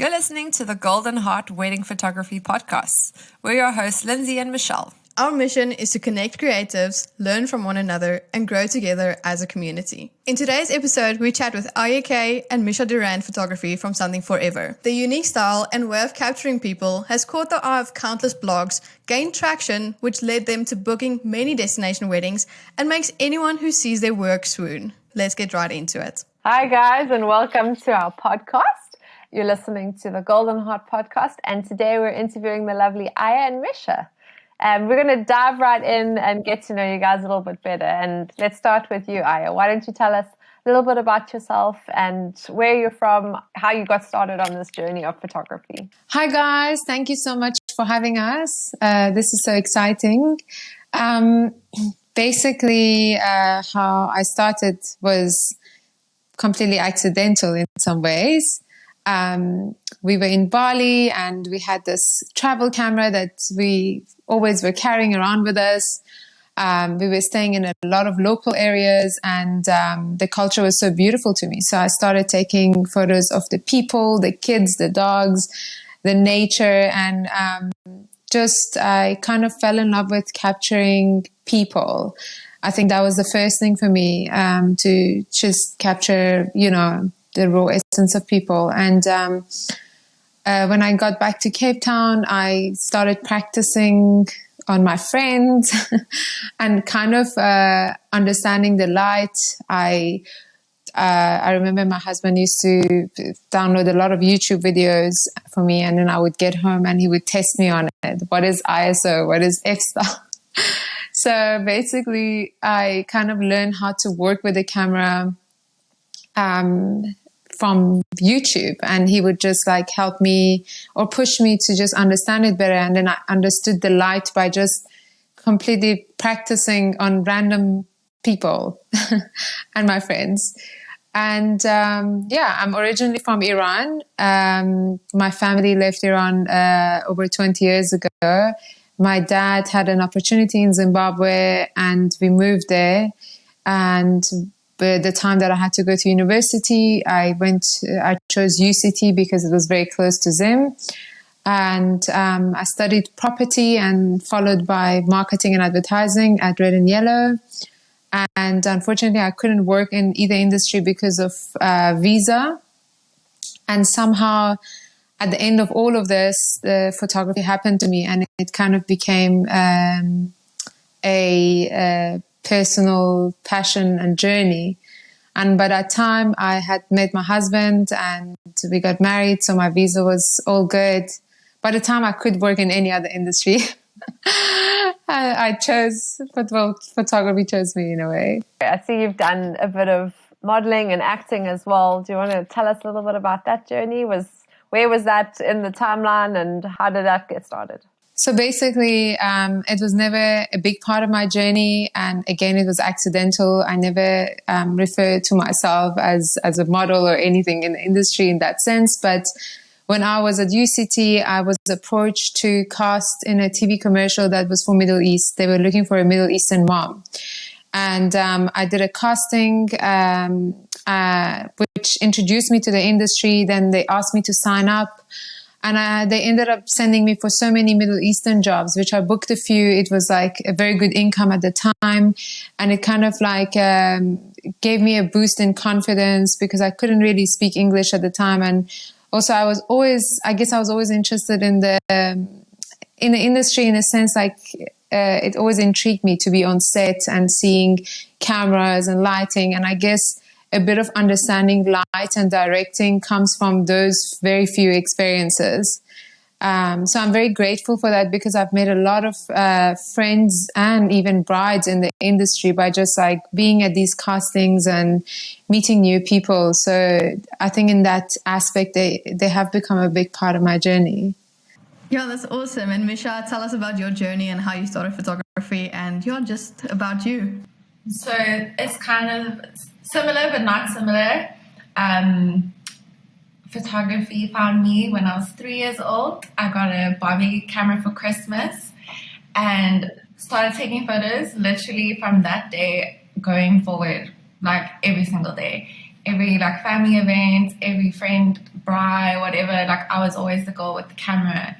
You're listening to the Golden Heart Wedding Photography Podcast. We're your hosts, Lindsay and Michelle. Our mission is to connect creatives, learn from one another, and grow together as a community. In today's episode, we chat with Ayeh and Mischa Durrant Photography from Something Forever. Their unique style and way of capturing people has caught the eye of countless blogs, gained traction, which led them to booking many destination weddings, and makes anyone who sees their work swoon. Let's get right into it. Hi guys, and welcome to our podcast. You're listening to the Golden Heart Podcast, and today we're interviewing the lovely Ayeh and Mischa. We're going to dive right in and get to know you guys a little bit better. And let's start with you, Ayeh. Why don't you tell us a little bit about yourself and where you're from, how you got started on this journey of photography? Hi, guys. Thank you so much for having us. This is so exciting. Basically, how I started was completely accidental in some ways. We were in Bali and we had this travel camera that we always were carrying around with us. We were staying in a lot of local areas and the culture was so beautiful to me. So I started taking photos of the people, the kids, the dogs, the nature, and I kind of fell in love with capturing people. I think that was the first thing for me, to just capture, the raw essence of people. And when I got back to Cape Town, I started practicing on my friends and kind of understanding the light. I remember my husband used to download a lot of YouTube videos for me, and then I would get home and he would test me on it. What is ISO? What is f-stop? So basically, I kind of learned how to work with the camera from YouTube, and he would just help me or push me to just understand it better. And then I understood the light by just completely practicing on random people and my friends. And I'm originally from Iran. My family left Iran over 20 years ago. My dad had an opportunity in Zimbabwe and we moved there. And by the time that I had to go to university, I chose UCT because it was very close to Zim. And I studied property and followed by marketing and advertising at Red and Yellow. And unfortunately, I couldn't work in either industry because of visa. And somehow, at the end of all of this, the photography happened to me, and it kind of became a personal passion and journey. And by that time, I had met my husband and we got married, so my visa was all good. By the time I could work in any other industry, photography chose me in a way. I see you've done a bit of modeling and acting as well. Do you want to tell us a little bit about that journey? Where was that in the timeline and how did that get started? So basically, it was never a big part of my journey. And again, it was accidental. I never referred to myself as a model or anything in the industry in that sense. But when I was at UCT, I was approached to cast in a TV commercial that was for Middle East. They were looking for a Middle Eastern mom. And I did a casting which introduced me to the industry. Then they asked me to sign up. And they ended up sending me for so many Middle Eastern jobs, which I booked a few. It was a very good income at the time. And it kind of gave me a boost in confidence because I couldn't really speak English at the time. And also I was always interested in the industry in a sense, it always intrigued me to be on set and seeing cameras and lighting. And I guess a bit of understanding light and directing comes from those very few experiences. So I'm very grateful for that because I've made a lot of friends and even brides in the industry by just being at these castings and meeting new people. So I think in that aspect, they have become a big part of my journey. Yeah, that's awesome. And Mischa, tell us about your journey and how you started photography and just about you. So it's kind of similar, but not similar. Photography found me when I was 3 years old. I got a Barbie camera for Christmas and started taking photos literally from that day going forward, every single day. every like family event, every friend, braai, whatever. Like I was always the girl with the camera.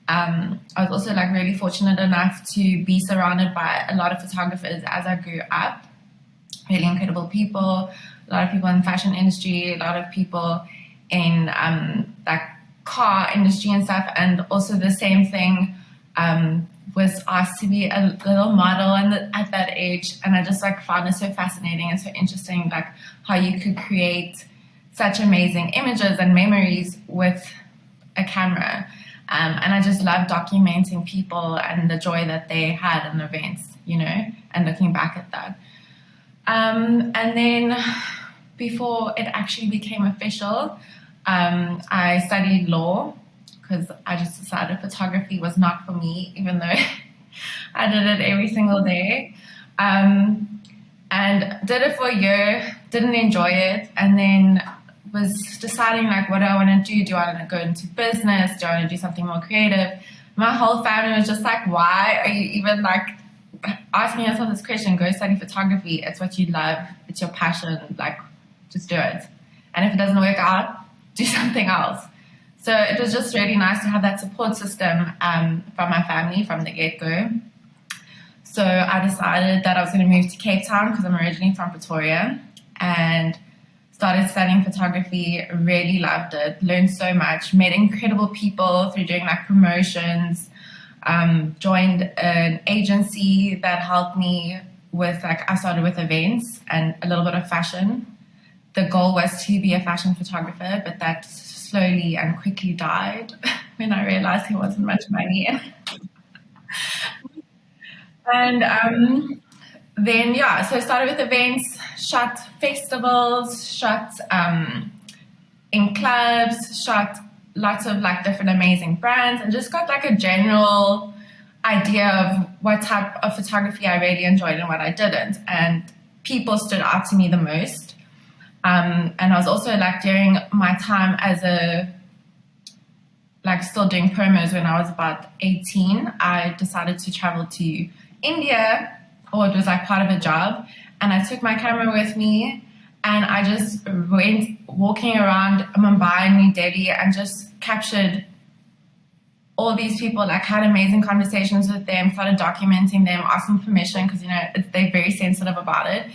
I was also like really fortunate enough to be surrounded by a lot of photographers as I grew up. Really incredible people, a lot of people in the fashion industry, a lot of people in like car industry and stuff. And also the same thing, was asked to be a little model at that age. And I just like found it so fascinating and so interesting, like how you could create such amazing images and memories with a camera. And I just love documenting people and the joy that they had in events, and looking back at that. And then before it actually became official, I studied law because I just decided photography was not for me, even though I did it every single day. And did it for a year, didn't enjoy it, and then was deciding like, what do I want to do? Do I want to go into business? Do I want to do something more creative? My whole family was just like, why are you even like asking yourself this question? Go study photography. It's what you love. It's your passion. Like, just do it. And if it doesn't work out, do something else. So it was just really nice to have that support system from my family from the get-go. So I decided that I was going to move to Cape Town because I'm originally from Pretoria, and started studying photography, really loved it, learned so much, met incredible people through doing like promotions, joined an agency that helped me with I started with events and a little bit of fashion. The goal was to be a fashion photographer, but that slowly and quickly died when I realized there wasn't much money in it. And then, so I started with events, shot festivals, shot in clubs, shot lots of like different amazing brands, and just got like a general idea of what type of photography I really enjoyed and what I didn't. And people stood out to me the most. And I was also like during my time as still doing promos when I was about 18, I decided to travel to India, or it was like part of a job, and I took my camera with me and I just went walking around Mumbai and New Delhi and just captured all these people, like had amazing conversations with them, started documenting them, asking permission because they're very sensitive about it.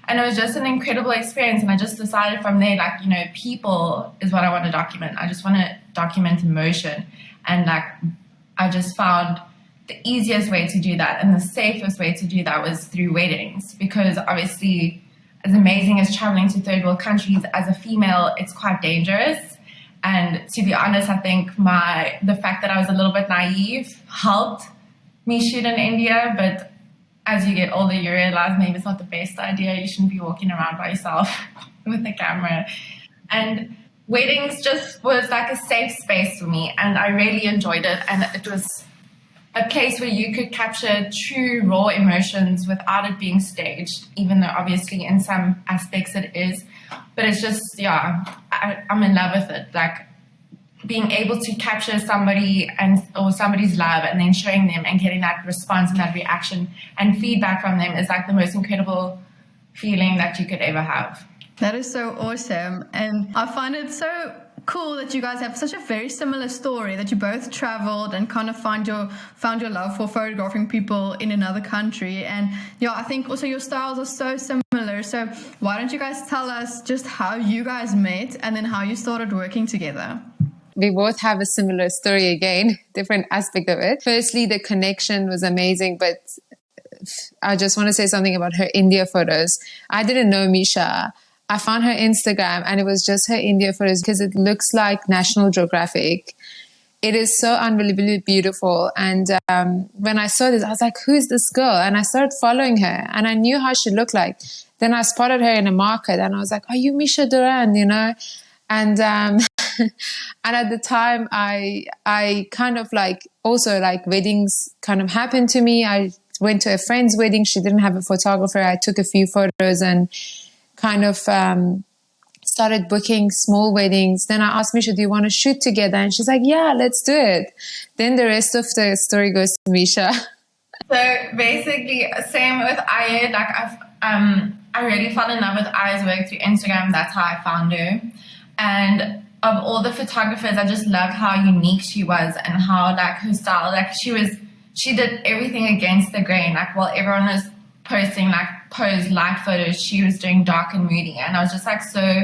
And it was just an incredible experience. And I just decided from there, people is what I want to document. I just want to document emotion. And I just found the easiest way to do that and the safest way to do that was through weddings. Because obviously, as amazing as traveling to third world countries, as a female, it's quite dangerous. And to be honest, I think the fact that I was a little bit naive helped me shoot in India. But as you get older, you realize maybe it's not the best idea. You shouldn't be walking around by yourself with a camera. And weddings just was like a safe space for me, and I really enjoyed it. And it was a place where you could capture true raw emotions without it being staged, even though obviously in some aspects it is. But it's just, I'm in love with it. Like being able to capture somebody or somebody's love and then showing them and getting that response and that reaction and feedback from them is like the most incredible feeling that you could ever have. That is so awesome. And I find it so cool that you guys have such a very similar story, that you both traveled and kind of found your love for photographing people in another country. And I think also your styles are so similar. So why don't you guys tell us just how you guys met and then how you started working together? We both have a similar story again, different aspect of it. Firstly, the connection was amazing, but I just want to say something about her India photos. I didn't know Mischa. I found her Instagram and it was just her India photos because it looks like National Geographic. It is so unbelievably beautiful. And when I saw this, I was like, who's this girl? And I started following her and I knew how she looked like. Then I spotted her in a market and I was like, are you Mischa Durrant, And and at the time, I kind of also weddings kind of happened to me. I went to a friend's wedding. She didn't have a photographer. I took a few photos and kind of started booking small weddings. Then I asked Mischa, do you want to shoot together? And she's like, yeah, let's do it. Then the rest of the story goes to Mischa. So basically, same with Ayeh. I really fell in love with Ayeh's work through Instagram. That's how I found her. And of all the photographers, I just loved how unique she was and how like her style, like she did everything against the grain. Like while everyone was posting like pose light photos, she was doing dark and moody. And I was just like so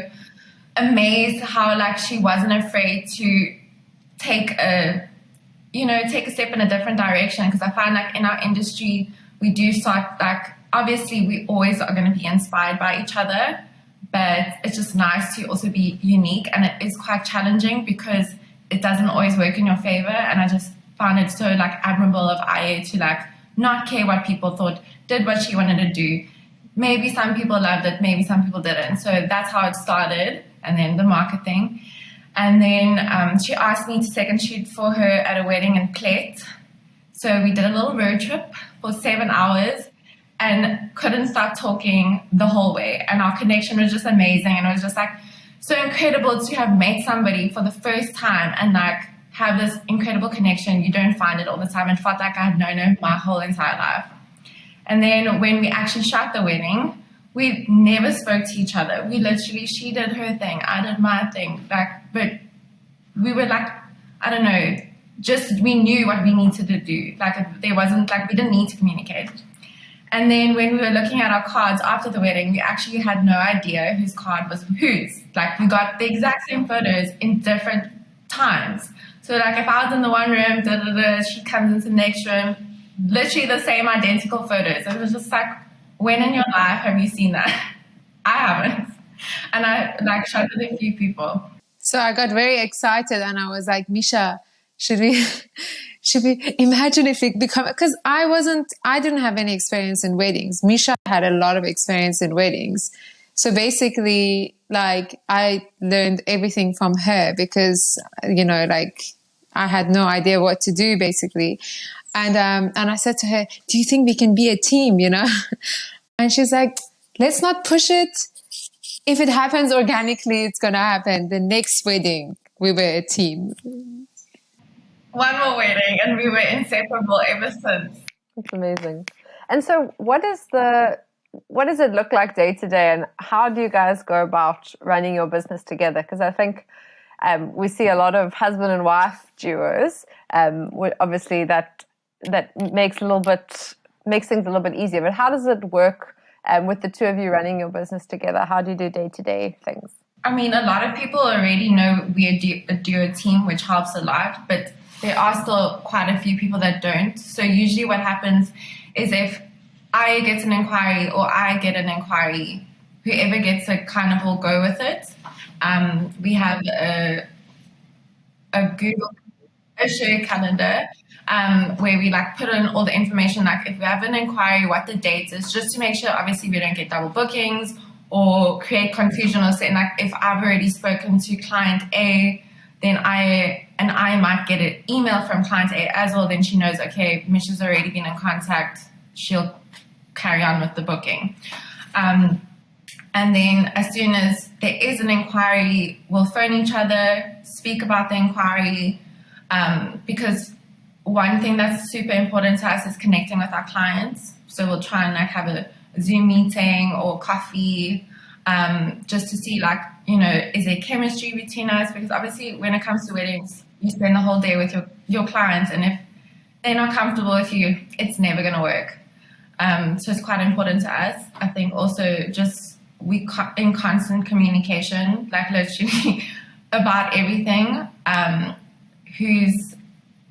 amazed how like she wasn't afraid to take a step in a different direction. Because I find like in our industry, we do start like, obviously we always are going to be inspired by each other, but it's just nice to also be unique. And it is quite challenging because it doesn't always work in your favor. And I just found it so like admirable of Ayeh to like not care what people thought, did what she wanted to do. Maybe some people loved it, maybe some people didn't. So that's how it started. And then the market thing. And then she asked me to second shoot for her at a wedding in Clet. So we did a little road trip for 7 hours and couldn't stop talking the whole way. And our connection was just amazing. And it was just like so incredible to have met somebody for the first time and like have this incredible connection. You don't find it all the time. It felt like I had known her my whole entire life. And then when we actually shot the wedding, we never spoke to each other. We literally, she did her thing, I did my thing. Like, but we were like, I don't know, just we knew what we needed to do. Like there wasn't like, we didn't need to communicate. And then when we were looking at our cards after the wedding, we actually had no idea whose card was whose. Like we got the exact same photos in different times. So like if I was in the one room, she comes into the next room, literally the same identical photos. It was just like, when in your life have you seen that? I haven't. And I like shot with a few people. So I got very excited and I was like, Mischa, should we imagine if it become, because I didn't have any experience in weddings. Mischa had a lot of experience in weddings. So basically, like I learned everything from her because, like I had no idea what to do basically. And I said to her, do you think we can be a team, And she's like, let's not push it. If it happens organically, it's going to happen. The next wedding, we were a team. One more wedding and we were inseparable ever since. That's amazing. And so what does it look like day to day, and how do you guys go about running your business together? Because I think we see a lot of husband and wife duos. Obviously that makes things a little bit easier. But how does it work with the two of you running your business together? How do you do day-to-day things? I mean, a lot of people already know we're a duo team, which helps a lot, but there are still quite a few people that don't. So usually what happens is if I get an inquiry or I get an inquiry, whoever gets it kind of will go with it. We have a share calendar where we like put in all the information, like if we have an inquiry, what the date is, just to make sure obviously we don't get double bookings or create confusion, or saying like if I've already spoken to client A, then I might get an email from client A as well, then she knows, okay, Mischa's already been in contact, she'll carry on with the booking. And then as soon as there is an inquiry, we'll phone each other, speak about the inquiry, because one thing that's super important to us is connecting with our clients. So we'll try and like have a Zoom meeting or coffee, just to see like, is there chemistry between us? Because obviously when it comes to weddings, you spend the whole day with your clients, and if they're not comfortable with you, it's never going to work. So it's quite important to us. I think also just in constant communication, like literally about everything, who's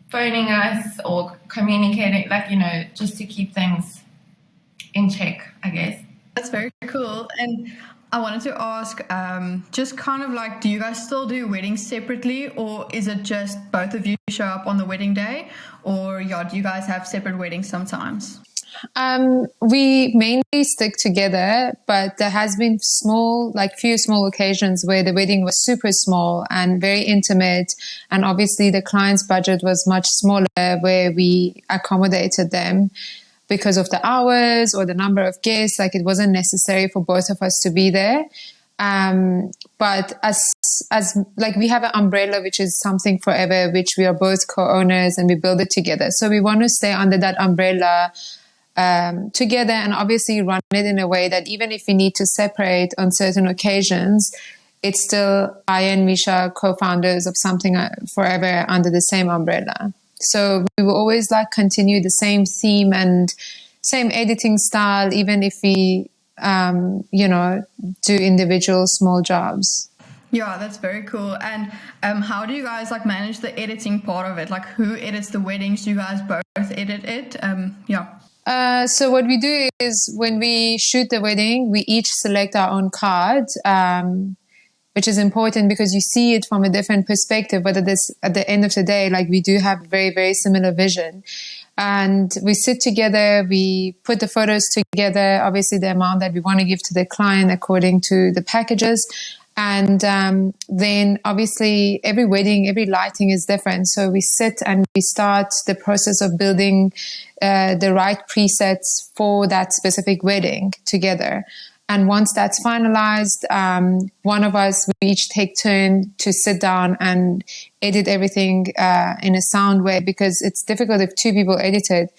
phoning us or communicating, like, just to keep things in check, I guess. That's very cool. And I wanted to ask, just kind of like, do you guys still do weddings separately, or is it just both of you show up on the wedding day, or do you guys have separate weddings sometimes? We mainly stick together, but there has been few small occasions where the wedding was super small and very intimate. And obviously the client's budget was much smaller, where we accommodated them because of the hours or the number of guests. Like it wasn't necessary for both of us to be there. But as like we have an umbrella, which is Something Forever, which we are both co-owners and we build it together. So we want to stay under that umbrella together, and obviously run it in a way that even if we need to separate on certain occasions, it's still Ayeh and Mischa, co-founders of Something Forever, under the same umbrella. So we will always like continue the same theme and same editing style, even if we, do individual small jobs. Yeah, that's very cool. And how do you guys like manage the editing part of it? Like, who edits the weddings? Do you guys both edit it? So what we do is when we shoot the wedding, we each select our own card, which is important because you see it from a different perspective. Whether this at the end of the day, like we do have very, very similar vision. And we sit together, we put the photos together, obviously the amount that we want to give to the client according to the packages. And then obviously every wedding, every lighting is different. So we sit and we start the process of building the right presets for that specific wedding together. And once that's finalized, one of us, we each take turn to sit down and edit everything in a sound way, because it's difficult if two people edit it.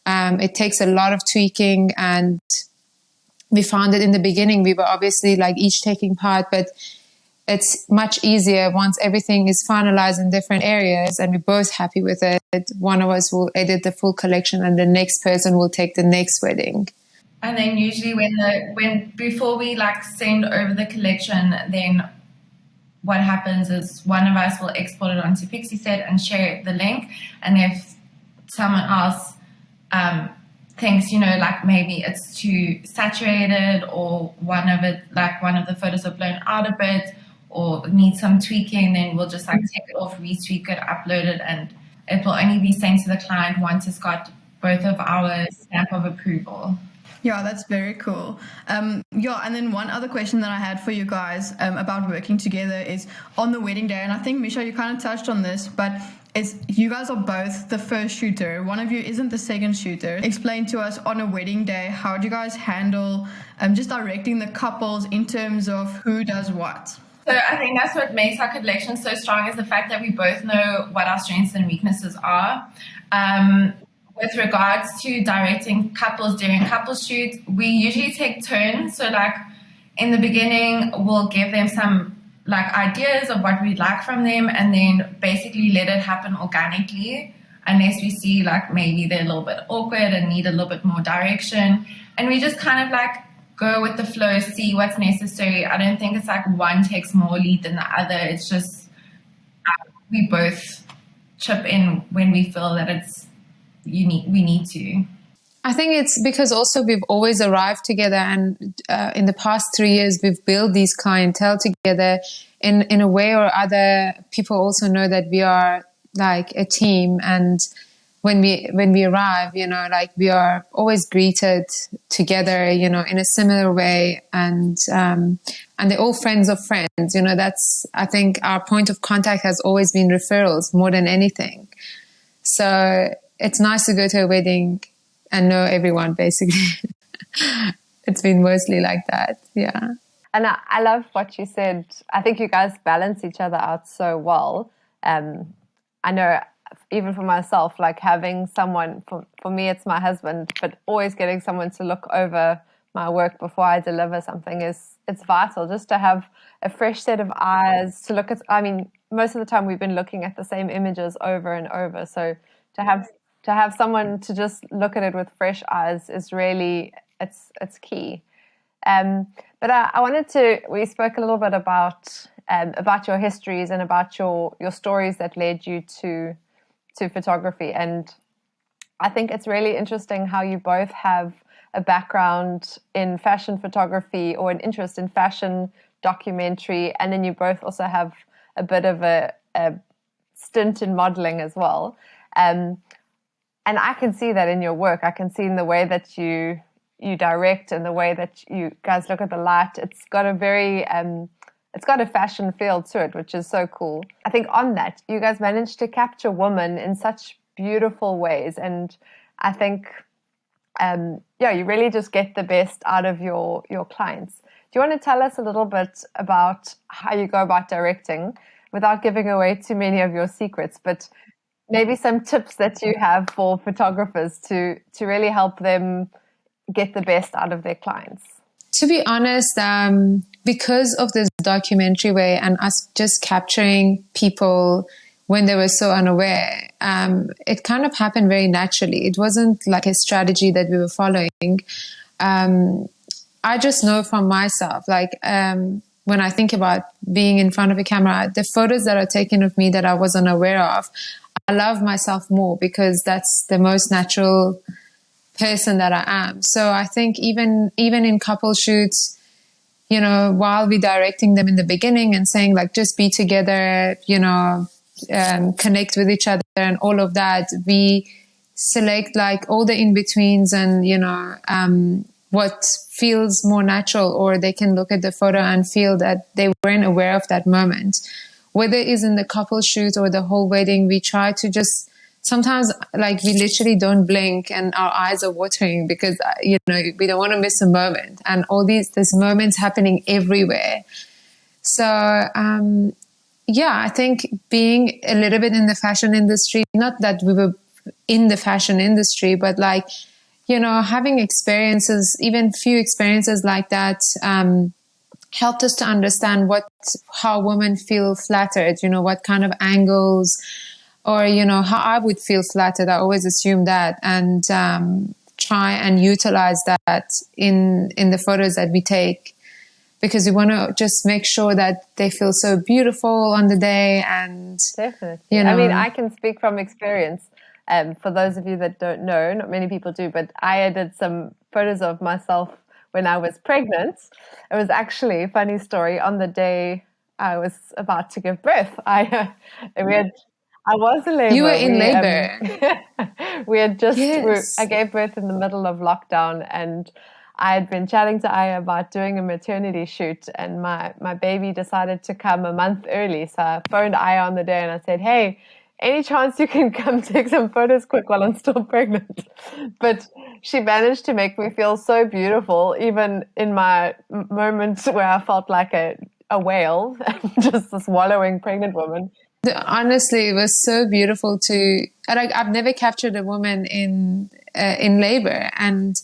It takes a lot of tweaking, and we found that in the beginning we were obviously like each taking part, but it's much easier once everything is finalized in different areas and we're both happy with it. One of us will edit the full collection and the next person will take the next wedding. And then usually when before we like send over the collection, then what happens is one of us will export it onto Pixieset and share the link. And if someone else thinks, like maybe it's too saturated, or one of the photos are blown out a bit or needs some tweaking, then we'll just like take it off, retweak it, upload it, and it will only be sent to the client once it's got both of our stamp of approval. Yeah, that's very cool. And then one other question that I had for you guys about working together is on the wedding day, and I think, Mischa, you kind of touched on this, but you guys are both the first shooter. One of you isn't the second shooter. Explain to us, on a wedding day, how do you guys handle just directing the couples in terms of who does what? So I think that's what makes our collection so strong, is the fact that we both know what our strengths and weaknesses are. With regards to directing couples during couple shoots, we usually take turns. So like in the beginning, we'll give them some like ideas of what we'd like from them, and then basically let it happen organically, unless we see like maybe they're a little bit awkward and need a little bit more direction. And we just kind of like go with the flow, see what's necessary. I don't think it's like one takes more lead than the other. It's just we both chip in when we feel that it's we need to. I think it's because also we've always arrived together, and in the past 3 years we've built these clientele together. In a way or other, people also know that we are like a team, and when we arrive, like we are always greeted together, in a similar way, and they're all friends of friends. That's, I think, our point of contact has always been referrals more than anything. So it's nice to go to a wedding and know everyone, basically. It's been mostly like that, yeah. And I love what you said. I think you guys balance each other out so well. I know, even for myself, like having someone, for me it's my husband, but always getting someone to look over my work before I deliver something it's vital, just to have a fresh set of eyes to look at. I mean, most of the time we've been looking at the same images over and over, so to have someone to just look at it with fresh eyes is really, it's key. But I wanted to, we spoke a little bit about your histories and about your stories that led you to photography. And I think it's really interesting how you both have a background in fashion photography, or an interest in fashion documentary, and then you both also have a bit of a stint in modeling as well. And I can see that in your work. I can see in the way that you direct and the way that you guys look at the light. It's got a very it's got a fashion feel to it, which is so cool. I think on that, you guys managed to capture women in such beautiful ways, and I think you really just get the best out of your clients. Do you want to tell us a little bit about how you go about directing, without giving away too many of your secrets, but maybe some tips that you have for photographers to really help them get the best out of their clients? To be honest, because of this documentary way and us just capturing people when they were so unaware, it kind of happened very naturally. It wasn't like a strategy that we were following. I just know from myself, like when I think about being in front of a camera, the photos that are taken of me that I wasn't aware of, I love myself more because that's the most natural person that I am. So I think even in couple shoots, you know, while we're directing them in the beginning and saying like, just be together, you know, connect with each other and all of that, we select like all the in-betweens and, you know, what feels more natural, or they can look at the photo and feel that they weren't aware of that moment. Whether it is in the couple shoot or the whole wedding, we try to just sometimes like we literally don't blink and our eyes are watering because, you know, we don't want to miss a moment, and all these moments happening everywhere. So, yeah, I think being a little bit in the fashion industry, not that we were in the fashion industry, but like, you know, having experiences, even few experiences like that, helped us to understand how women feel flattered, you know, what kind of angles, or, you know, how I would feel flattered. I always assume that, and try and utilize that in the photos that we take, because we want to just make sure that they feel so beautiful on the day. And definitely, you know, I mean, I can speak from experience. For those of you that don't know, not many people do, but I did some photos of myself when I was pregnant. It was actually a funny story. On the day I was about to give birth, I was in labor. You were in labor. We had just, yes. I gave birth in the middle of lockdown, and I had been chatting to Ayeh about doing a maternity shoot, and my baby decided to come a month early. So I phoned Ayeh on the day and I said, hey, any chance you can come take some photos quick while I'm still pregnant? But she managed to make me feel so beautiful, even in my moments where I felt like a whale, just this wallowing pregnant woman. Honestly, it was so beautiful I've never captured a woman in labor, and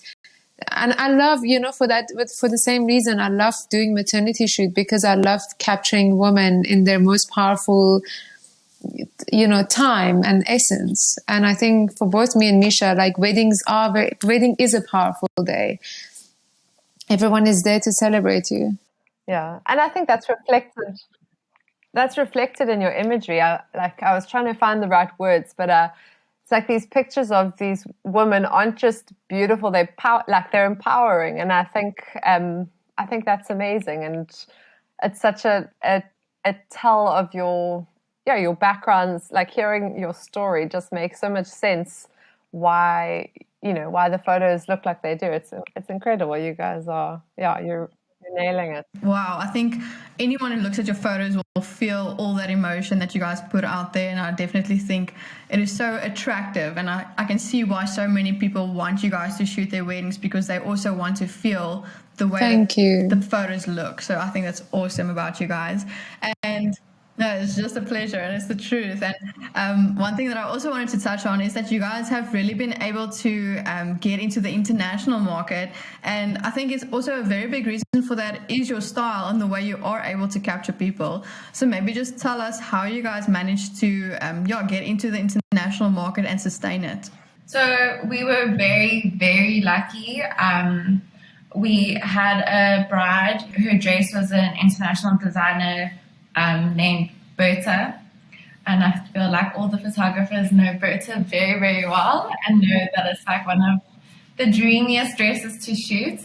I love, you know, for the same reason, I love doing maternity shoot, because I love capturing women in their most powerful, you know, time and essence. And I think for both me and Mischa, like wedding is a powerful day. Everyone is there to celebrate you. Yeah, and I think that's reflected in your imagery. I was trying to find the right words, but it's like these pictures of these women aren't just beautiful; they're empowering, and I think that's amazing, and it's such a tell of your backgrounds. Like hearing your story just makes so much sense. Why the photos look like they do. It's incredible. You guys are you're nailing it. Wow, I think anyone who looks at your photos will feel all that emotion that you guys put out there, and I definitely think it is so attractive, and I can see why so many people want you guys to shoot their weddings, because they also want to feel the way the photos look. So I think that's awesome about you guys. And no, it's just a pleasure, and it's the truth. And one thing that I also wanted to touch on is that you guys have really been able to get into the international market, and I think it's also a very big reason for that is your style and the way you are able to capture people. So maybe just tell us how you guys managed to get into the international market and sustain it. So we were very, very lucky. We had a bride, her dress was an international designer named Berta, and I feel like all the photographers know Berta very, very well and know that it's like one of the dreamiest dresses to shoot.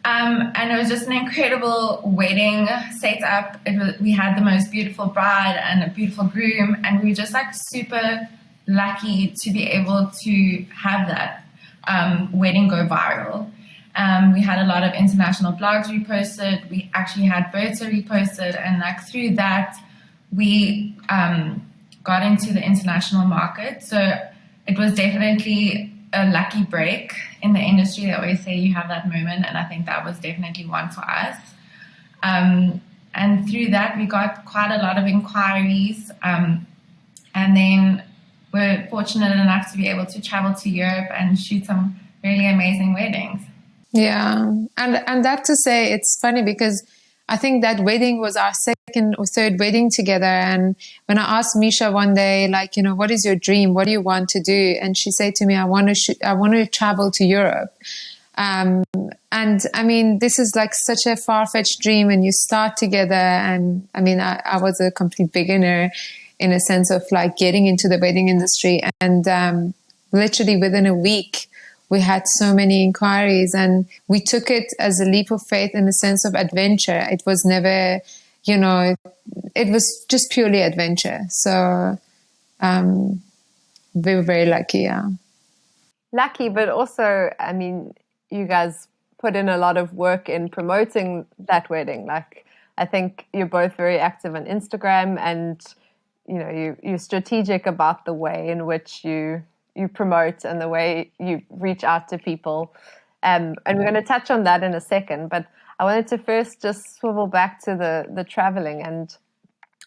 And it was just an incredible wedding setup. We had the most beautiful bride and a beautiful groom, and we were just like super lucky to be able to have that wedding go viral. We had a lot of international blogs reposted. We actually had Berta reposted, and like through that, we got into the international market. So it was definitely a lucky break in the industry. They always say you have that moment, and I think that was definitely one for us. And through that, we got quite a lot of inquiries. And then we're fortunate enough to be able to travel to Europe and shoot some really amazing weddings. Yeah. And that to say, it's funny because I think that wedding was our second or third wedding together. And when I asked Mischa one day, like, what is your dream? What do you want to do? And she said to me, I want to travel to Europe. And I mean, this is like such a far-fetched dream, and you start together. And I mean, I was a complete beginner in a sense of like getting into the wedding industry. And literally within a week, we had so many inquiries, and we took it as a leap of faith in the sense of adventure. It was never, it was just purely adventure. So we were very lucky, yeah. Lucky, but also, I mean, you guys put in a lot of work in promoting that wedding. Like, I think you're both very active on Instagram, and you're strategic about the way in which you promote and the way you reach out to people. And we're going to touch on that in a second. But I wanted to first just swivel back to the traveling. And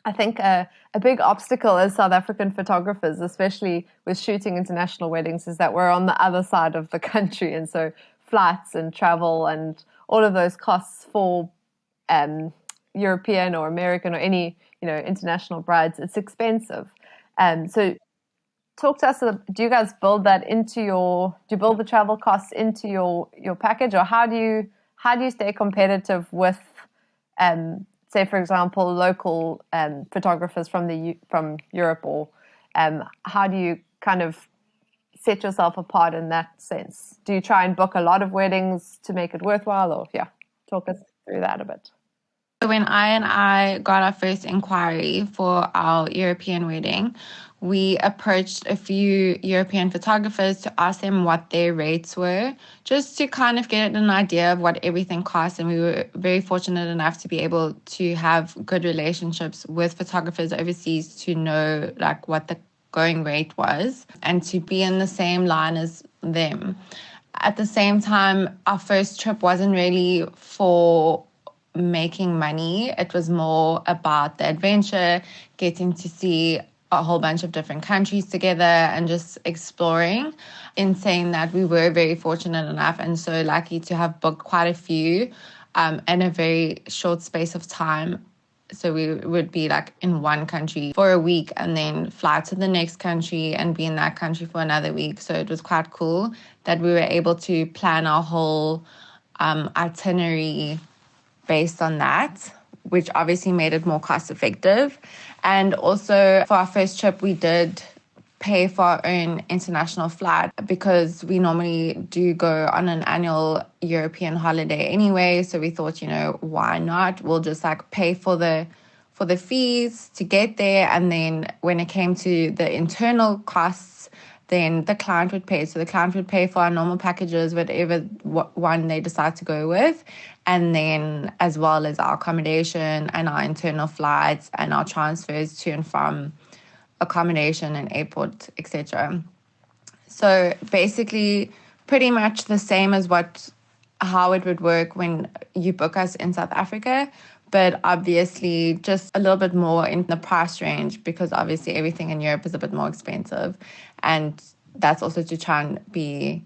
I think a big obstacle as South African photographers, especially with shooting international weddings, is that we're on the other side of the country. And so flights and travel and all of those costs for European or American or any international brides, it's expensive. So talk to us. Do you guys build that into do you build the travel costs into your package, or how do you stay competitive with, say for example, local photographers from Europe, or how do you kind of set yourself apart in that sense? Do you try and book a lot of weddings to make it worthwhile, or talk us through that a bit? When I got our first inquiry for our European wedding, we approached a few European photographers to ask them what their rates were, just to kind of get an idea of what everything costs. And we were very fortunate enough to be able to have good relationships with photographers overseas to know like what the going rate was and to be in the same line as them. At the same time, our first trip wasn't really for making money. It was more about the adventure, getting to see a whole bunch of different countries together and just exploring. In saying that, we were very fortunate enough and so lucky to have booked quite a few in a very short space of time. So we would be like in one country for a week and then fly to the next country and be in that country for another week. So it was quite cool that we were able to plan our whole itinerary based on that, which obviously made it more cost effective. And also for our first trip, we did pay for our own international flight because we normally do go on an annual European holiday anyway. So we thought, why not? We'll just like pay for the fees to get there. And then when it came to the internal costs, then the client would pay. So the client would pay for our normal packages, whatever one they decide to go with. And then as well as our accommodation and our internal flights and our transfers to and from accommodation and airport, etc. So basically pretty much the same as how it would work when you book us in South Africa, but obviously just a little bit more in the price range because obviously everything in Europe is a bit more expensive. And that's also to try and be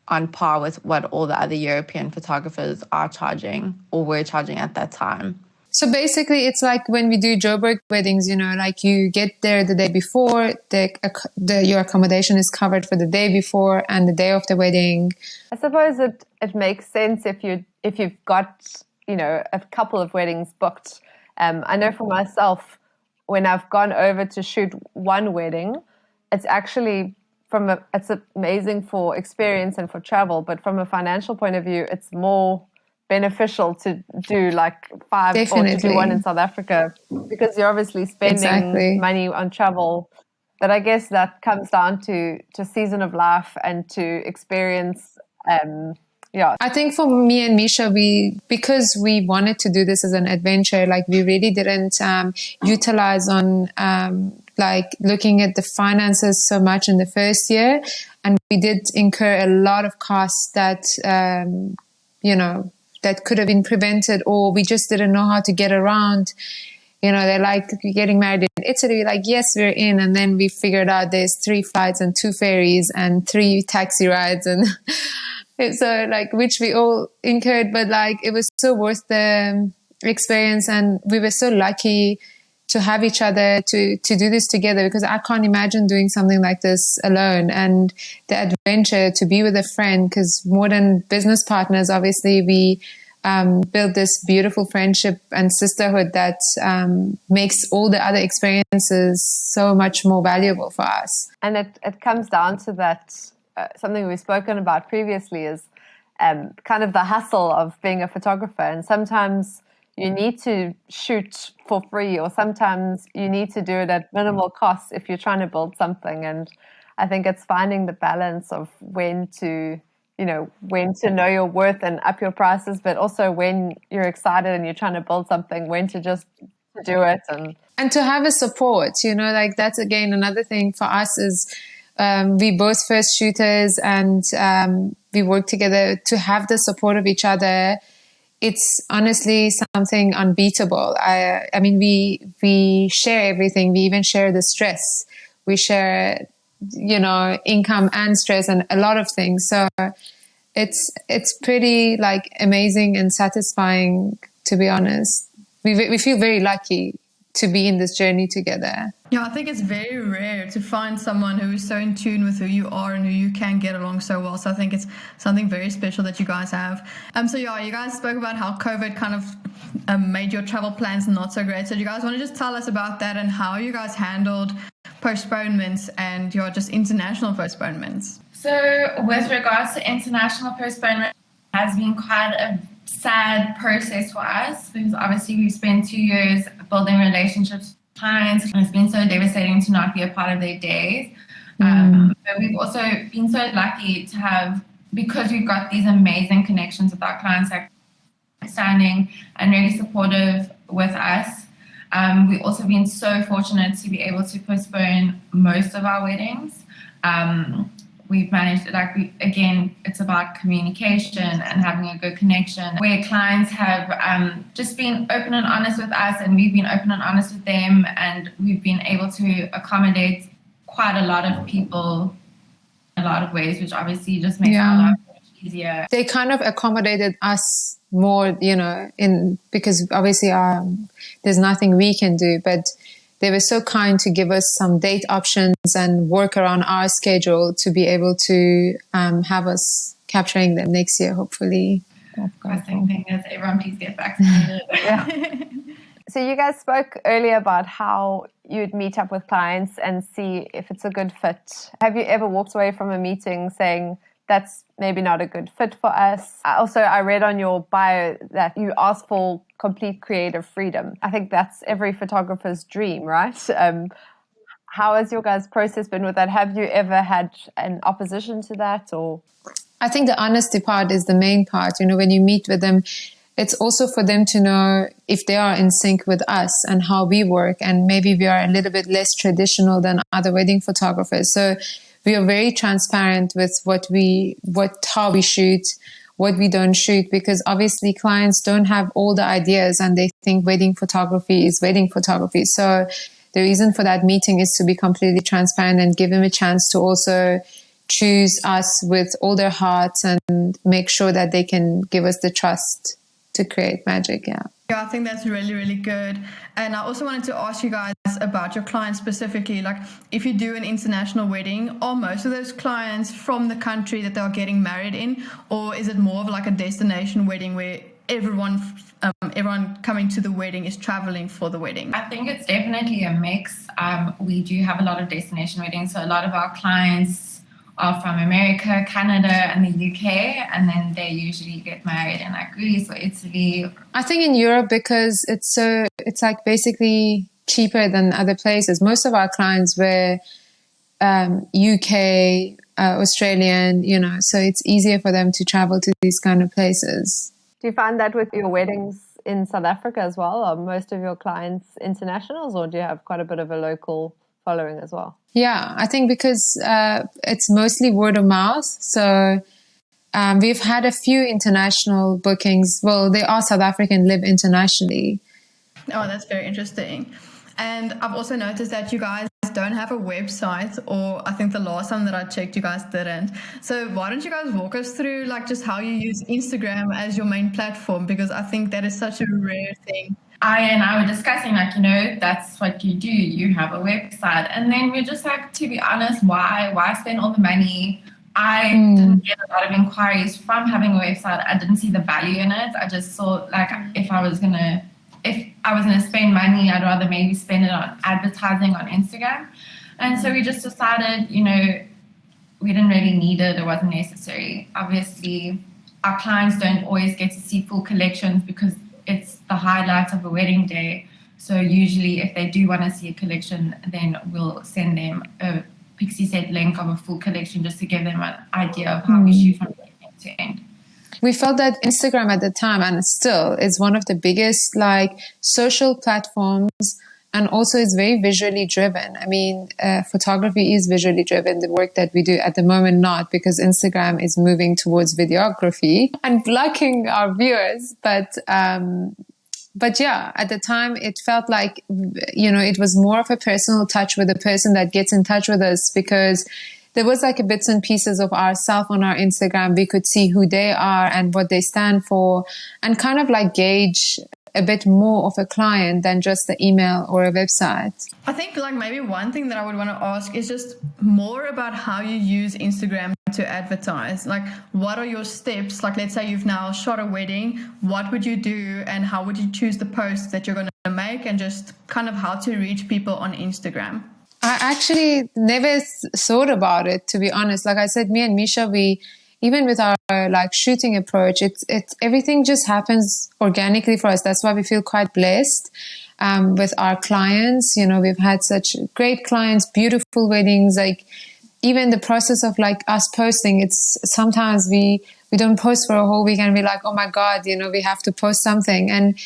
on par with what all the other European photographers are charging or were charging at that time. So basically, it's like when we do Joburg weddings, like you get there the day before, your accommodation is covered for the day before and the day of the wedding. I suppose it makes sense if you've got a couple of weddings booked. I know for myself, when I've gone over to shoot one wedding, it's actually it's amazing for experience and for travel, but from a financial point of view, it's more beneficial to do like 5 Definitely. or to do one in South Africa because you're obviously spending money on travel. But I guess that comes down to season of life and to experience. I think for me and Mischa, because we wanted to do this as an adventure, like we really didn't utilize on like looking at the finances so much in the first year, and we did incur a lot of costs that that could have been prevented, or we just didn't know how to get around they're like, you're getting married in Italy. We're like, yes, we're in. And then we figured out there's 3 flights and 2 ferries and 3 taxi rides. And so like, which we all incurred, but like, it was so worth the experience. And we were so lucky to have each other to do this together, because I can't imagine doing something like this alone. And the adventure to be with a friend, because more than business partners, obviously we build this beautiful friendship and sisterhood that makes all the other experiences so much more valuable for us. And it comes down to that, something we've spoken about previously is kind of the hustle of being a photographer. And sometimes you need to shoot for free, or sometimes you need to do it at minimal cost if you're trying to build something. And I think it's finding the balance of when to know your worth and up your prices, but also when you're excited and you're trying to build something, when to just do it. And to have a support, like that's again another thing for us is we both first shooters, and we work together. To have the support of each other, it's honestly something unbeatable. I mean, we share everything. We even share the stress. We share, income and stress and a lot of things. So it's pretty like amazing and satisfying, to be honest. We feel very lucky to be in this journey together. Yeah, I think it's very rare to find someone who is so in tune with who you are and who you can get along so well. So I think it's something very special that you guys have. So yeah, you guys spoke about how COVID kind of made your travel plans not so great. So do you guys want to just tell us about that and how you guys handled postponements and your just international postponements? So with regards to international postponement, it has been quite a sad process for us, because obviously we've spent 2 years building relationships with clients, and it's been so devastating to not be a part of their days. But we've also been so lucky to have, because we've got these amazing connections with our clients, like standing and really supportive with us. We've also been so fortunate to be able to postpone most of our weddings. We've managed, again, it's about communication and having a good connection, where clients have just been open and honest with us, and we've been open and honest with them, and we've been able to accommodate quite a lot of people in a lot of ways, which obviously just makes our life much easier. They kind of accommodated us more, because obviously there's nothing we can do, but they were so kind to give us some date options and work around our schedule to be able to have us capturing them next year, hopefully. The same thing as everyone, please get vaccinated. So you guys spoke earlier about how you'd meet up with clients and see if it's a good fit. Have you ever walked away from a meeting saying, that's maybe not a good fit for us? Also, I read on your bio that you ask for complete creative freedom. I think that's every photographer's dream, right? How has your guys' process been with that? Have you ever had an opposition to that? Or I think the honesty part is the main part. When you meet with them, it's also for them to know if they are in sync with us and how we work. And maybe we are a little bit less traditional than other wedding photographers. So we are very transparent with how we shoot, what we don't shoot, because obviously clients don't have all the ideas and they think wedding photography is wedding photography. So the reason for that meeting is to be completely transparent and give them a chance to also choose us with all their hearts and make sure that they can give us the trust to create magic. Yeah, I think that's really, really good. And I also wanted to ask you guys about your clients specifically. Like, if you do an international wedding, are most of those clients from the country that they're getting married in, or is it more of like a destination wedding where everyone coming to the wedding is traveling for the wedding? I think it's definitely a mix. We do have a lot of destination weddings, so a lot of our clients are from America, Canada, and the UK, and then they usually get married in like Greece or Italy. I think in Europe, because it's like basically cheaper than other places. Most of our clients were UK, Australian, so it's easier for them to travel to these kind of places. Do you find that with your weddings in South Africa as well? Are most of your clients internationals, or do you have quite a bit of a local following as well? Yeah, I think because it's mostly word of mouth. So we've had a few international bookings. Well, they are South African, live internationally. Oh, that's very interesting. And I've also noticed that you guys don't have a website, or I think the last time that I checked, you guys didn't. So why don't you guys walk us through like just how you use Instagram as your main platform? Because I think that is such a rare thing. And I were discussing, like, that's what you do. You have a website. And then we're just like, to be honest, why spend all the money? I didn't get a lot of inquiries from having a website. I didn't see the value in it. I just saw, like, if I was gonna spend money, I'd rather maybe spend it on advertising on Instagram. And so we just decided, we didn't really need it. It wasn't necessary. Obviously, our clients don't always get to see full collections because it's the highlight of a wedding day. So usually if they do want to see a collection, then we'll send them a Pixie Set link of a full collection just to give them an idea of how we shoot from beginning to end. We felt that Instagram at the time, and still, is one of the biggest like social platforms, and also it's very visually driven. I mean, photography is visually driven. The work that we do at the moment, not, because Instagram is moving towards videography and blocking our viewers. But yeah, at the time it felt like, it was more of a personal touch with the person that gets in touch with us, because there was like a bits and pieces of ourselves on our Instagram. We could see who they are and what they stand for, and kind of like gauge a bit more of a client than just the email or a website. I think like maybe one thing that I would want to ask is just more about how you use Instagram to advertise. Like, what are your steps? Like, let's say you've now shot a wedding. What would you do, and how would you choose the posts that you're going to make, and just kind of how to reach people on Instagram? I actually never thought about it, to be honest. Like I said, me and Mischa, even with our like shooting approach, it's everything just happens organically for us. That's why we feel quite blessed with our clients. We've had such great clients, beautiful weddings. Like, even the process of like us posting, it's sometimes we don't post for a whole week and we're like, oh my God, we have to post something. And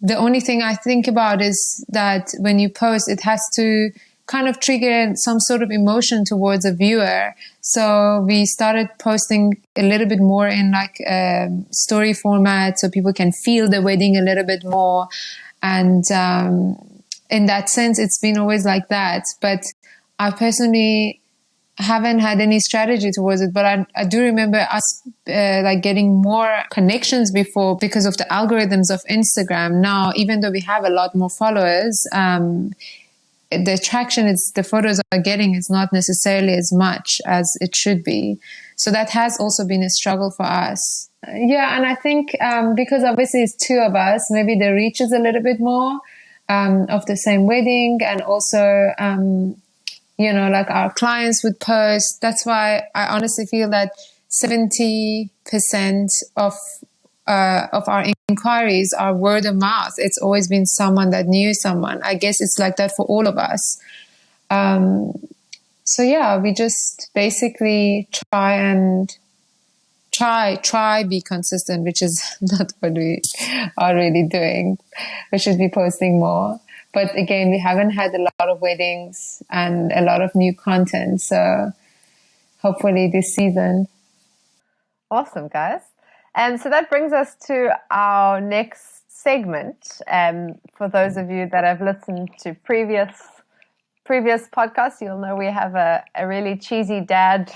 the only thing I think about is that when you post, it has to kind of trigger some sort of emotion towards a viewer. So we started posting a little bit more in like story format, so people can feel the wedding a little bit more. And in that sense, it's been always like that. But I personally haven't had any strategy towards it, but I do remember us like getting more connections before because of the algorithms of Instagram. Now, even though we have a lot more followers, the traction the photos are getting is not necessarily as much as it should be. So that has also been a struggle for us. Yeah, and I think because obviously it's two of us, maybe the reach is a little bit more of the same wedding, and also like our clients would post. That's why I honestly feel that 70% of our inquiries are word of mouth. It's always been someone that knew someone. I guess it's like that for all of us. So yeah, we just basically try be consistent, which is not what we are really doing. We should be posting more. But again, we haven't had a lot of weddings and a lot of new content. So hopefully this season. Awesome, guys. So that brings us to our next segment. For those of you that have listened to previous podcasts, you'll know we have a really cheesy dad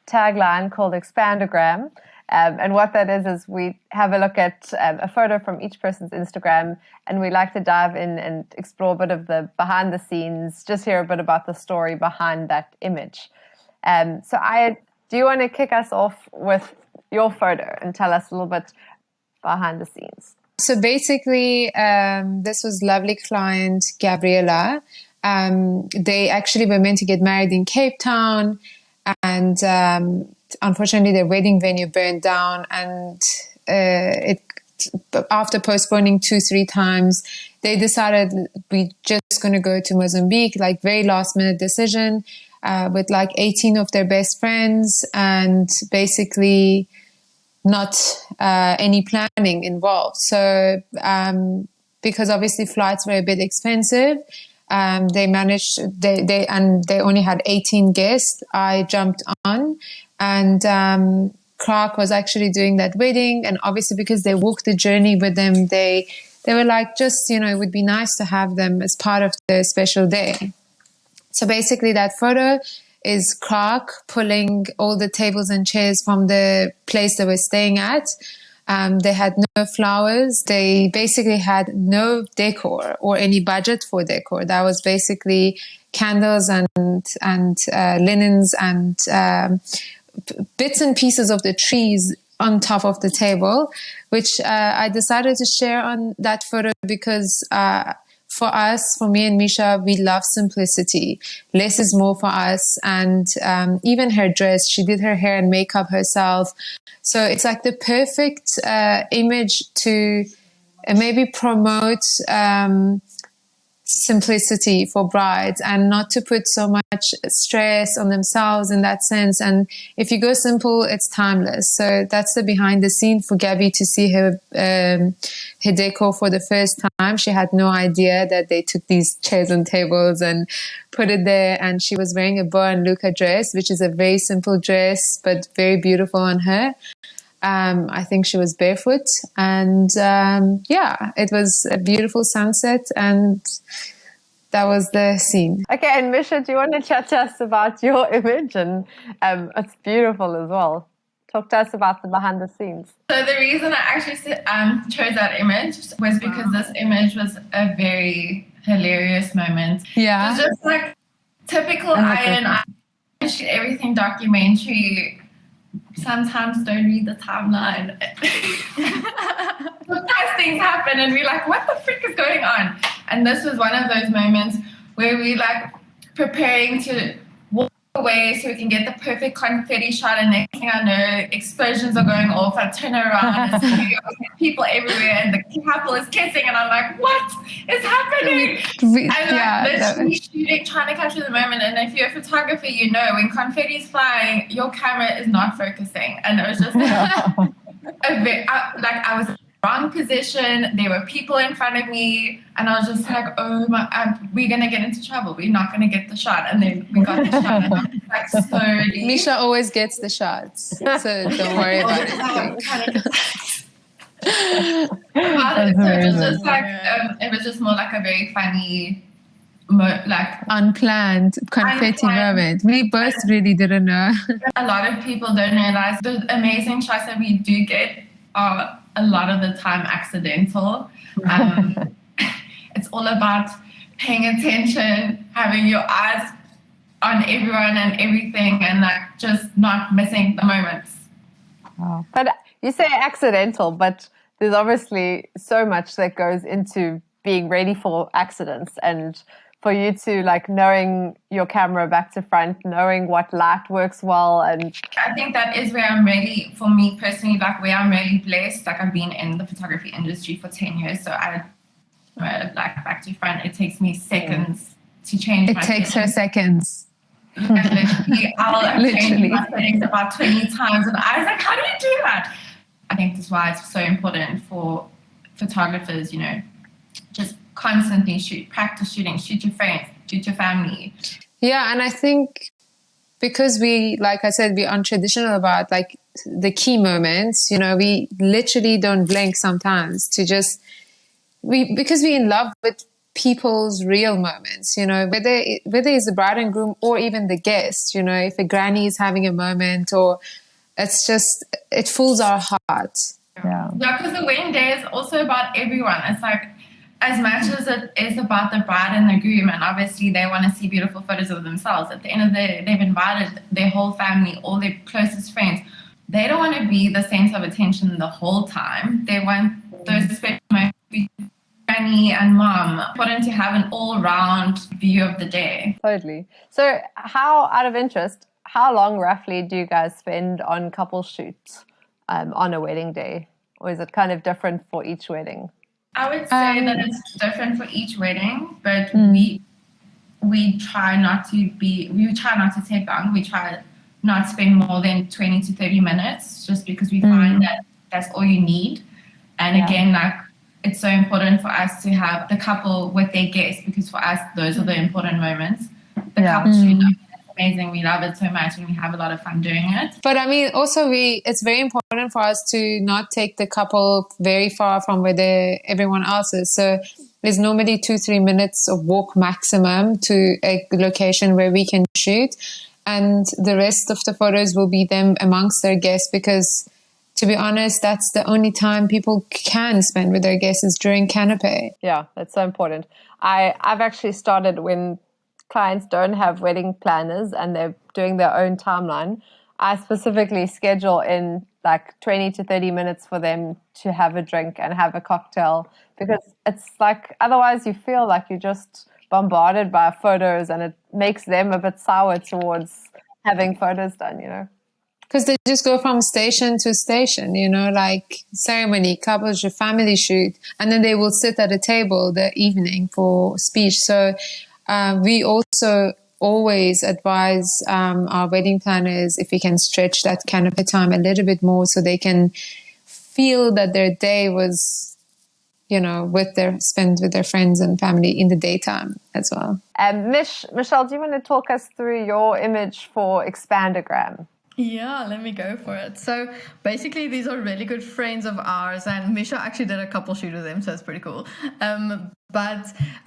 tagline called Expandogram. And what that is we have a look at a photo from each person's Instagram, and we like to dive in and explore a bit of the behind the scenes, just hear a bit about the story behind that image. So Ayeh, do you want to kick us off with your photo and tell us a little bit behind the scenes? So basically, this was lovely client Gabriela. They actually were meant to get married in Cape Town, and unfortunately their wedding venue burned down, and after postponing 2-3 times, they decided we're just going to go to Mozambique, like very last minute decision, with like 18 of their best friends, and basically not any planning involved. So because obviously flights were a bit expensive, they only had 18 guests. I jumped on, and Clark was actually doing that wedding, and obviously because they walked the journey with them, they they were like, just, it would be nice to have them as part of the special day. So basically that photo is Clark pulling all the tables and chairs from the place they were staying at. They had no flowers. They basically had no decor or any budget for decor. That was basically candles and linens and bits and pieces of the trees on top of the table, which I decided to share on that photo because for me and Mischa, we love simplicity. Less is more for us. And even her dress, she did her hair and makeup herself. So it's like the perfect image to maybe promote simplicity for brides and not to put so much stress on themselves in that sense. And if you go simple, it's timeless. So that's the behind the scene for Gabby to see her decor for the first time. She had no idea that they took these chairs and tables and put it there. And she was wearing a Bo and Luca dress, which is a very simple dress, but very beautiful on her. I think she was barefoot, and it was a beautiful sunset, and that was the scene. Okay, and Mischa, do you want to chat to us about your image? And it's beautiful as well. Talk to us about the behind the scenes. So the reason I actually chose that image was because this image was a very hilarious moment. Yeah. It was just like typical Ayeh and I shoot everything documentary. Sometimes don't read the timeline. Sometimes things happen and we're like, what the frick is going on? And this was one of those moments where we like preparing to walk away so we can get the perfect confetti shot, and next thing I know, explosions are going off. I turn around and see people everywhere and the couple is kissing and I'm like, what is happening? Literally shooting, trying to capture the moment. And if you're a photographer, you know when confetti is flying, your camera is not focusing. And it was just I was in the wrong position. There were people in front of me and I was just like, oh my, we're going to get into trouble. We're not going to get the shot. And then we got the shot and I was like slowly. Mischa always gets the shots, so don't worry about it. It was just more like a very funny, unplanned confetti moment. We both really didn't know. A lot of people don't realize the amazing shots that we do get are a lot of the time accidental. It's all about paying attention, having your eyes on everyone and everything, and like just not missing the moments. Wow. But you say accidental, but there's obviously so much that goes into being ready for accidents, and for you to like knowing your camera back to front, knowing what light works well. And I think that is where I'm really, for me personally, like where I'm really blessed. Like I've been in the photography industry for 10 years. So like back to front, it takes me seconds to change my settings. It takes her seconds. I'll change my settings about 20 times. And I was like, how do you do that? I think that's why it's so important for photographers, just constantly shoot, practice shooting, shoot your friends, shoot your family. Yeah, and I think because we, like I said, we're untraditional about like the key moments, we literally don't blink sometimes because we're in love with people's real moments, whether it's the bride and groom or even the guest, if a granny is having a moment, or it fills our heart. Yeah, because the wedding day is also about everyone. It's like, as much as it is about the bride and the groom, and obviously they want to see beautiful photos of themselves, at the end of the day, they've invited their whole family, all their closest friends. They don't want to be the center of attention the whole time. They want those special moments with granny and mom. Important to have an all-round view of the day. Totally. So out of interest, how long roughly do you guys spend on couple shoots on a wedding day? Or is it kind of different for each wedding? I would say that it's different for each wedding, but we try not to take long. We try not spend more than 20 to 30 minutes, just because we find that that's all you need. And again, like it's so important for us to have the couple with their guests, because for us those are the important moments. The couple shoot amazing. We love it so much and we have a lot of fun doing it. But I mean, also it's very important for us to not take the couple very far from where everyone else is. So there's normally 2-3 minutes of walk maximum to a location where we can shoot. And the rest of the photos will be them amongst their guests, because to be honest, that's the only time people can spend with their guests is during canopy. Yeah, that's so important. I've actually started when clients don't have wedding planners and they're doing their own timeline. I specifically schedule in like 20 to 30 minutes for them to have a drink and have a cocktail, because it's like otherwise you feel like you're just bombarded by photos and it makes them a bit sour towards having photos done, you know. Because they just go from station to station, you know, like ceremony, couples, your family shoot, and then they will sit at a table the evening for speech. So we also always advise our wedding planners if we can stretch that canopy time a little bit more so they can feel that their day was, you know, spent with their friends and family in the daytime as well. Michelle, do you want to talk us through your image for Expandogram? Yeah, let me go for it. So basically, these are really good friends of ours, and Mischa actually did a couple shoot with them, so it's pretty cool.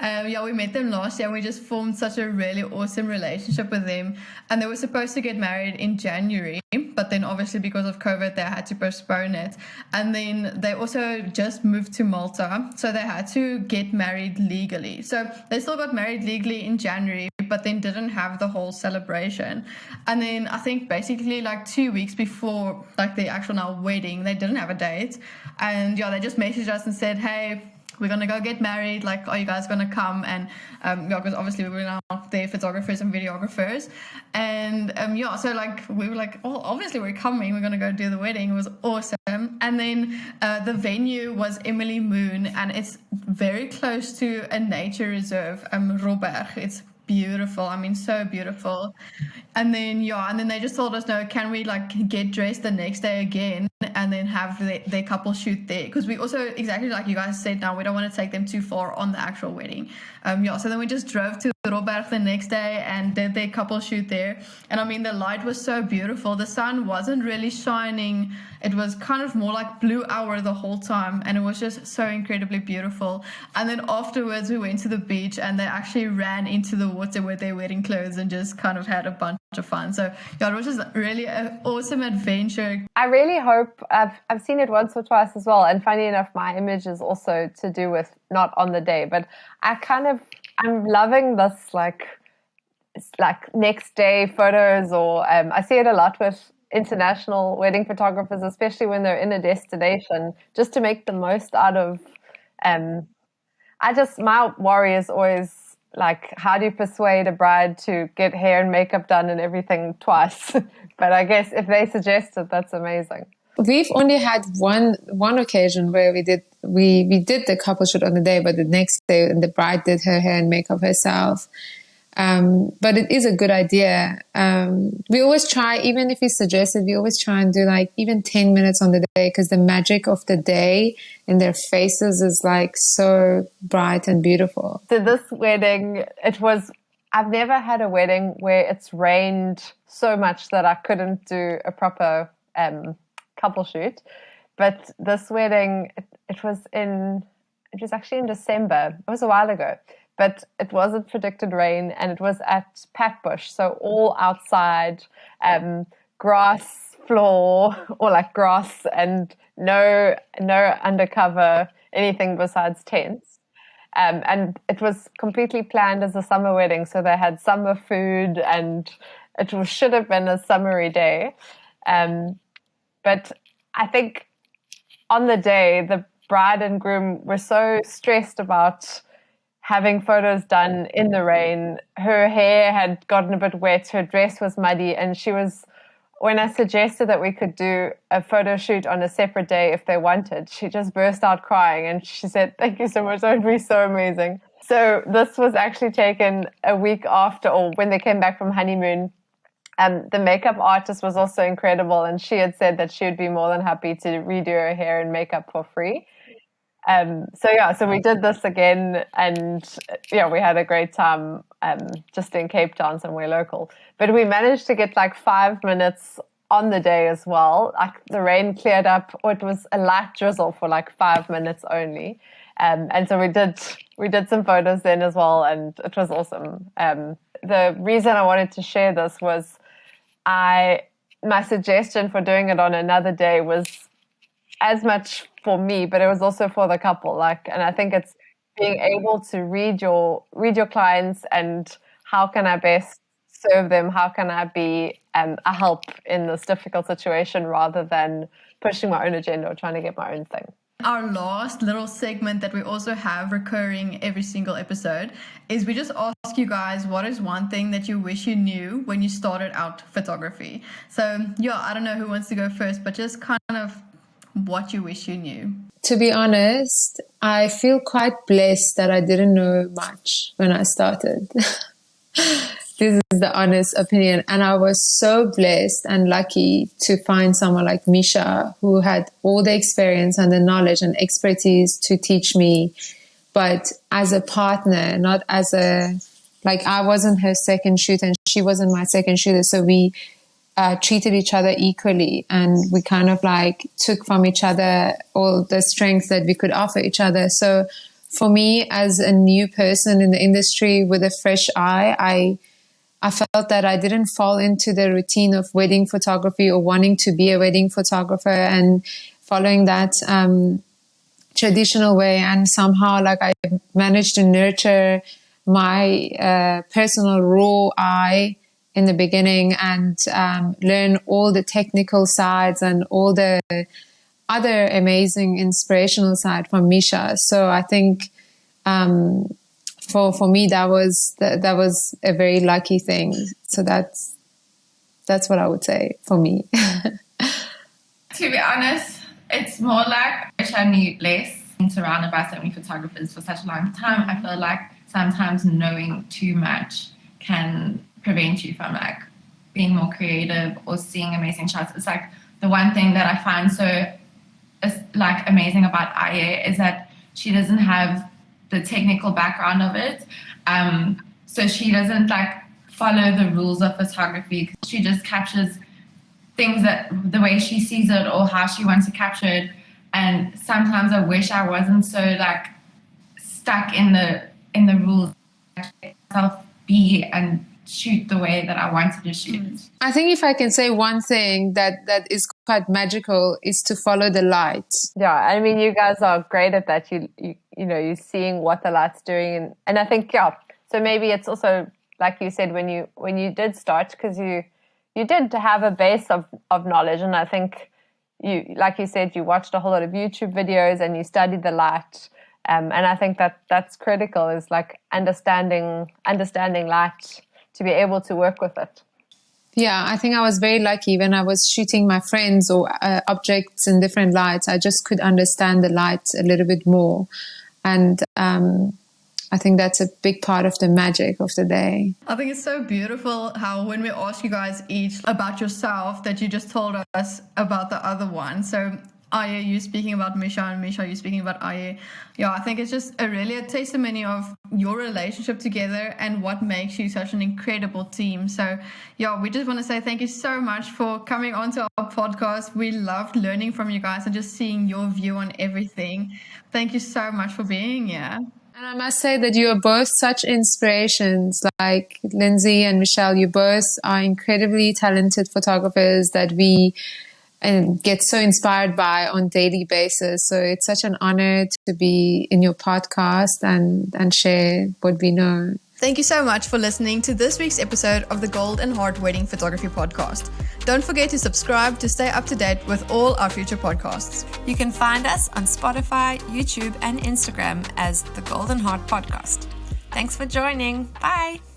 Yeah, we met them last year and we just formed such a really awesome relationship with them. And they were supposed to get married in January, but then obviously because of COVID, they had to postpone it. And then they also just moved to Malta, so they had to get married legally. So they still got married legally in January, but then didn't have the whole celebration. And then I think basically like 2 weeks before like the actual now wedding, they didn't have a date. And yeah, they just messaged us and said, hey, we're going to go get married. Like, are you guys going to come? And yeah, because obviously we were now their photographers and videographers. And yeah, so like we were like, oh, obviously we're coming. We're going to go do the wedding. It was awesome. And then the venue was Emily Moon, and it's very close to a nature reserve, Robberg. It's beautiful. I mean, so beautiful. And then they just told us, no, can we like get dressed the next day again and then have their couple shoot there? Because we also, exactly like you guys said, now we don't want to take them too far on the actual wedding. So then we just drove to Robberg the next day and did their couple shoot there. And I mean, the light was so beautiful. The sun wasn't really shining. It was kind of more like blue hour the whole time, and it was just so incredibly beautiful. And then afterwards we went to the beach and they actually ran into the water with their wedding clothes and just kind of had a bunch of fun. So yeah, it was just really an awesome adventure. I really hope, I've seen it once or twice as well, and funny enough, my image is also to do with not on the day, but I'm loving this like next day photos, or I see it a lot with international wedding photographers, especially when they're in a destination, just to make the most out of my worry is always like, how do you persuade a bride to get hair and makeup done and everything twice? But I guess if they suggest it, that's amazing. We've only had one occasion where we did the couple shoot on the day, but the next day the bride did her hair and makeup herself. But it is a good idea. We always try, even if we suggest it, we always try and do like even 10 minutes on the day, because the magic of the day in their faces is like so bright and beautiful. So this wedding, I've never had a wedding where it's rained so much that I couldn't do a proper couple shoot. But this wedding, it was actually in December. It was a while ago. But it wasn't predicted rain, and it was at Patbush, so all outside, grass floor, or like grass, and no undercover, anything besides tents. And it was completely planned as a summer wedding, so they had summer food, and should have been a summery day. But I think on the day, the bride and groom were so stressed about having photos done in the rain. Her hair had gotten a bit wet, her dress was muddy, and when I suggested that we could do a photo shoot on a separate day if they wanted, she just burst out crying and she said, thank you so much, that would be so amazing. So this was actually taken a week after, or when they came back from honeymoon. The makeup artist was also incredible, and she had said that she would be more than happy to redo her hair and makeup for free. So we did this again, and yeah, we had a great time. just in Cape Town, somewhere local. But we managed to get like 5 minutes on the day as well. Like the rain cleared up, or it was a light drizzle for like 5 minutes only. And so we did some photos then as well, and it was awesome. The reason I wanted to share this was my suggestion for doing it on another day was as much for me, but it was also for the couple. And I think it's being able to read your clients and how can I best serve them? How can I be a help in this difficult situation rather than pushing my own agenda or trying to get my own thing? Our last little segment that we also have recurring every single episode is we just ask you guys, what is one thing that you wish you knew when you started out photography? So, I don't know who wants to go first, but just kind of what you wish you knew. To be honest, I feel quite blessed that I didn't know much when I started. This is the honest opinion. And I was so blessed and lucky to find someone like Mischa who had all the experience and the knowledge and expertise to teach me, but as a partner, not as I wasn't her second shooter and she wasn't my second shooter. So we treated each other equally, and we kind of took from each other all the strengths that we could offer each other. So for me, as a new person in the industry with a fresh eye, I felt that I didn't fall into the routine of wedding photography or wanting to be a wedding photographer and following that traditional way. And somehow I managed to nurture my personal raw eye in the beginning and learn all the technical sides and all the other amazing inspirational side from Mischa. So I think for me that was a very lucky thing. So that's what I would say for me. To be honest, it's more like I wish I knew less. Being surrounded by so many photographers for such a long time, I feel like sometimes knowing too much can prevent you from being more creative or seeing amazing shots. It's the one thing that I find so amazing about Ayeh is that she doesn't have the technical background of it. So she doesn't follow the rules of photography. She just captures things that the way she sees it or how she wants to capture it. And sometimes I wish I wasn't so stuck in the rules. Myself be and shoot the way that I wanted to shoot. I think if I can say one thing that is quite magical is to follow the light. Yeah, I mean, you guys are great at that. You're seeing what the light's doing, and I think so maybe it's also like you said when you did start, because you did have a base of knowledge, and I think like you said, you watched a whole lot of YouTube videos and you studied the light, and I think that's critical, is understanding light to be able to work with it. Yeah, I think I was very lucky when I was shooting my friends or objects in different lights. I just could understand the light a little bit more. And I think that's a big part of the magic of the day. I think it's so beautiful how when we ask you guys each about yourself, that you just told us about the other one. So Ayeh, you speaking about Mischa, and Mischa, you speaking about Ayeh. Yeah, I think it's just a testimony of your relationship together and what makes you such an incredible team. So, we just want to say thank you so much for coming onto our podcast. We loved learning from you guys and just seeing your view on everything. Thank you so much for being here. And I must say that you are both such inspirations, like Lindsay and Michelle. You both are incredibly talented photographers that we get so inspired by on daily basis. So it's such an honor to be in your podcast and share what we know. Thank you so much for listening to this week's episode of the Gold and Heart Wedding Photography Podcast. Don't forget to subscribe to stay up to date with all our future podcasts. You can find us on Spotify, YouTube, and Instagram as the Gold and Heart Podcast. Thanks for joining. Bye.